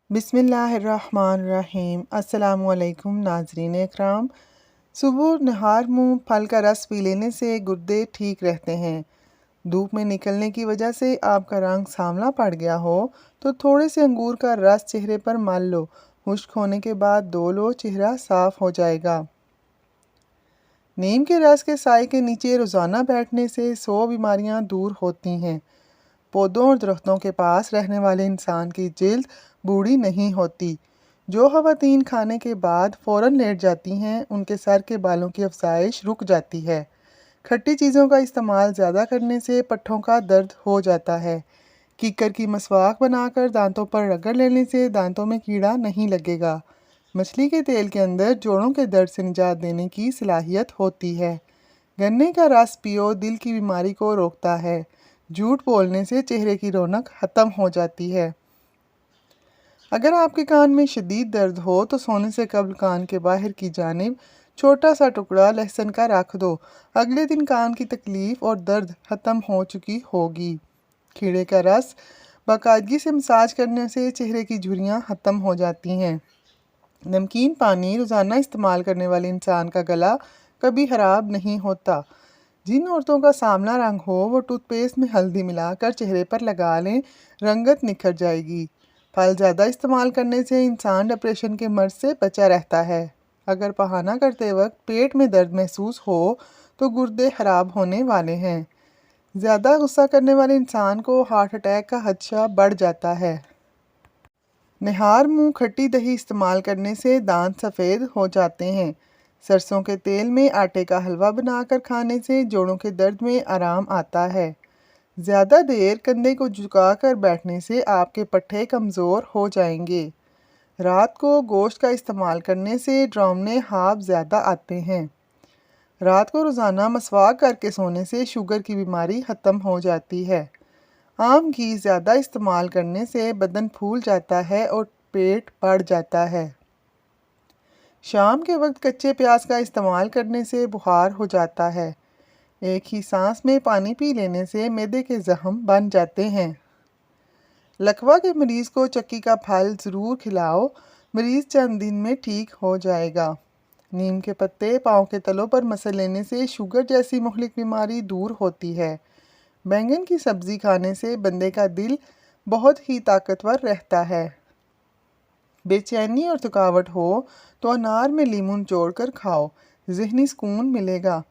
بسم اللہ الرحمن الرحیم۔ السلام علیکم ناظرین اکرام۔ صبح نہار منہ پھل کا رس پی لینے سے گردے ٹھیک رہتے ہیں۔ دھوپ میں نکلنے کی وجہ سے آپ کا رنگ سانولا پڑ گیا ہو تو تھوڑے سے انگور کا رس چہرے پر مل لو، خشک ہونے کے بعد دھو لو، چہرہ صاف ہو جائے گا۔ نیم کے رس کے سائے کے نیچے روزانہ بیٹھنے سے 100 بیماریاں دور ہوتی ہیں۔ پودوں اور درختوں کے پاس رہنے والے انسان کی جلد بوڑھی نہیں ہوتی۔ جو خواتین کھانے کے بعد فوراً لیٹ جاتی ہیں ان کے سر کے بالوں کی افزائش رک جاتی ہے۔ کھٹی چیزوں کا استعمال زیادہ کرنے سے پٹھوں کا درد ہو جاتا ہے۔ کیکر کی مسواک بنا کر دانتوں پر رگڑ لینے سے دانتوں میں کیڑا نہیں لگے گا۔ مچھلی کے تیل کے اندر جوڑوں کے درد سے نجات دینے کی صلاحیت ہوتی ہے۔ گنے کا رس پیو دل کی بیماری کو روکتا ہے۔ جھوٹ بولنے سے چہرے کی رونق ختم ہو جاتی ہے۔ اگر آپ کے کان میں شدید درد ہو تو سونے سے قبل کان کے باہر کی جانب چھوٹا سا ٹکڑا لہسن کا رکھ دو۔ اگلے دن کان کی تکلیف اور درد ختم ہو چکی ہوگی۔ کھیرے کا رس باقاعدگی سے مساج کرنے سے چہرے کی جھریاں ختم ہو جاتی ہیں۔ نمکین پانی روزانہ استعمال کرنے والے انسان کا گلا کبھی خراب نہیں ہوتا۔ جن عورتوں کا سانولا رنگ ہو وہ ٹوتھ پیسٹ میں ہلدی ملا کر چہرے پر لگا لیں، رنگت نکھر جائے گی۔ پھل زیادہ استعمال کرنے سے انسان ڈپریشن کے مرض سے بچا رہتا ہے۔ اگر پخانہ کرتے وقت پیٹ میں درد محسوس ہو تو گردے خراب ہونے والے ہیں۔ زیادہ غصہ کرنے والے انسان کو ہارٹ اٹیک کا خدشہ بڑھ جاتا ہے۔ نہار منہ کھٹی دہی استعمال کرنے سے دانت سفید ہو جاتے ہیں۔ سرسوں کے تیل میں آٹے کا حلوہ بنا کر کھانے سے جوڑوں کے درد میں آرام آتا ہے۔ زیادہ دیر کندھے کو جھکا کر بیٹھنے سے آپ کے پٹھے کمزور ہو جائیں گے۔ رات کو گوشت کا استعمال کرنے سے ڈراؤنے خواب زیادہ آتے ہیں۔ رات کو روزانہ مسواک کر کے سونے سے شوگر کی بیماری ختم ہو جاتی ہے۔ عام گھی زیادہ استعمال کرنے سے بدن پھول جاتا ہے اور پیٹ بڑھ جاتا ہے۔ شام کے وقت کچے پیاز کا استعمال کرنے سے بخار ہو جاتا ہے۔ ایک ہی سانس میں پانی پی لینے سے معدے کے زخم بن جاتے ہیں۔ لکوہ کے مریض کو چکی کا پھل ضرور کھلاؤ، مریض چند دن میں ٹھیک ہو جائے گا۔ نیم کے پتے پاؤں کے تلوں پر مسل لینے سے شوگر جیسی مہلک بیماری دور ہوتی ہے۔ بینگن کی سبزی کھانے سے بندے کا دل بہت ہی طاقتور رہتا ہے۔ بے چینی اور تھکاوٹ ہو تو انار میں لیموں نچوڑ کر کھاؤ، ذہنی سکون ملے گا۔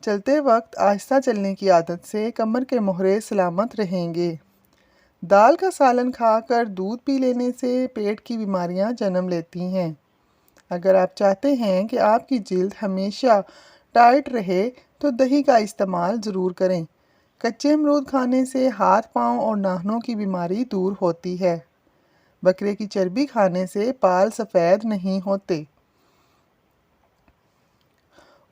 چلتے وقت آہستہ چلنے کی عادت سے کمر کے مہرے سلامت رہیں گے۔ دال کا سالن کھا کر دودھ پی لینے سے پیٹ کی بیماریاں جنم لیتی ہیں۔ اگر آپ چاہتے ہیں کہ آپ کی جلد ہمیشہ ٹائٹ رہے تو دہی کا استعمال ضرور کریں۔ کچے امرود کھانے سے ہاتھ پاؤں اور ناخنوں کی بیماری دور ہوتی ہے۔ بکرے کی چربی کھانے سے بال سفید نہیں ہوتے۔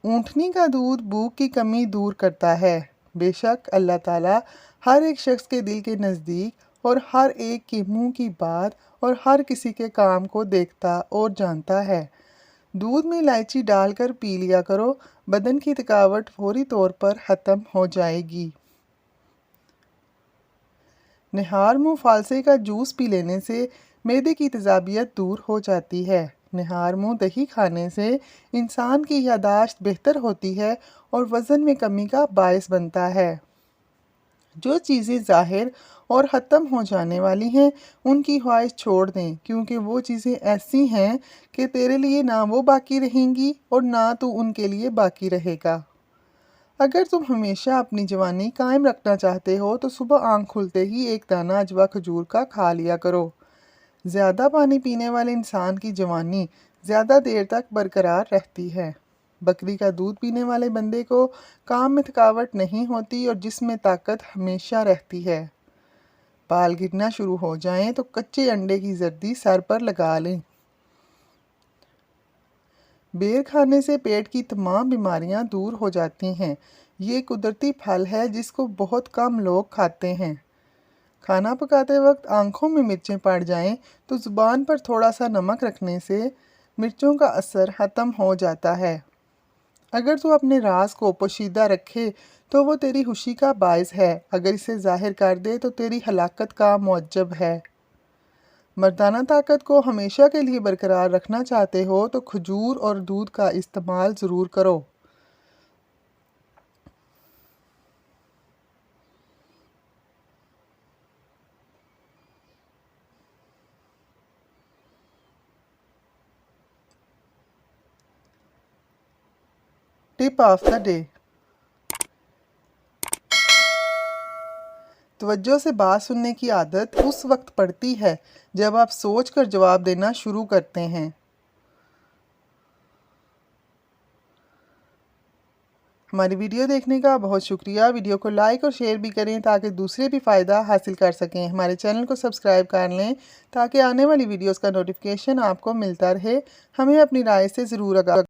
اونٹنی کا دودھ بھوک کی کمی دور کرتا ہے۔ بے شک اللہ تعالیٰ ہر ایک شخص کے دل کے نزدیک اور ہر ایک کے منہ کی بات اور ہر کسی کے کام کو دیکھتا اور جانتا ہے۔ دودھ میں الائچی ڈال کر پی لیا کرو، بدن کی تھکاوٹ فوری طور پر ختم ہو جائے گی۔ نہار منہ فالسے کا جوس پی لینے سے معدے کی تیزابیت دور ہو جاتی ہے۔ نہار منہ دہی کھانے سے انسان کی یادداشت بہتر ہوتی ہے اور وزن میں کمی کا باعث بنتا ہے۔ جو چیزیں ظاہر اور ختم ہو جانے والی ہیں ان کی خواہش چھوڑ دیں، کیونکہ وہ چیزیں ایسی ہیں کہ تیرے لیے نہ وہ باقی رہیں گی اور نہ تو ان کے لیے باقی رہے گا۔ اگر تم ہمیشہ اپنی جوانی قائم رکھنا چاہتے ہو تو صبح آنکھ کھلتے ہی ایک دانہ اجوا کھجور کا کھا لیا کرو۔ زیادہ پانی پینے والے انسان کی جوانی زیادہ دیر تک برقرار رہتی ہے۔ بکری کا دودھ پینے والے بندے کو کام میں تھکاوٹ نہیں ہوتی اور جسم میں طاقت ہمیشہ رہتی ہے۔ بال گرنا شروع ہو جائیں تو کچے انڈے کی زردی سر پر لگا لیں۔ بیر کھانے سے پیٹ کی تمام بیماریاں دور ہو جاتی ہیں۔ یہ قدرتی پھل ہے جس کو بہت کم لوگ کھاتے ہیں۔ کھانا پکاتے وقت آنکھوں میں مرچیں پڑ جائیں تو زبان پر تھوڑا سا نمک رکھنے سے مرچوں کا اثر ختم ہو جاتا ہے۔ اگر تو اپنے راز کو پوشیدہ رکھے تو وہ تیری خوشی کا باعث ہے، اگر اسے ظاہر کر دے تو تیری ہلاکت کا موجب ہے۔ مردانہ طاقت کو ہمیشہ کے لیے برقرار رکھنا چاہتے ہو تو کھجور اور دودھ کا استعمال ضرور کرو۔ Tip of the day. توجہ سے بات سننے کی عادت اس وقت پڑتی ہے جب آپ سوچ کر جواب دینا شروع کرتے ہیں۔ ہماری ویڈیو دیکھنے کا بہت شکریہ۔ ویڈیو کو لائک اور شیئر بھی کریں تاکہ دوسرے بھی فائدہ حاصل کر سکیں۔ ہمارے چینل کو سبسکرائب کر لیں تاکہ آنے والی ویڈیوز کا نوٹیفیکیشن آپ کو ملتا رہے۔ ہمیں اپنی رائے سے ضرور آگاہ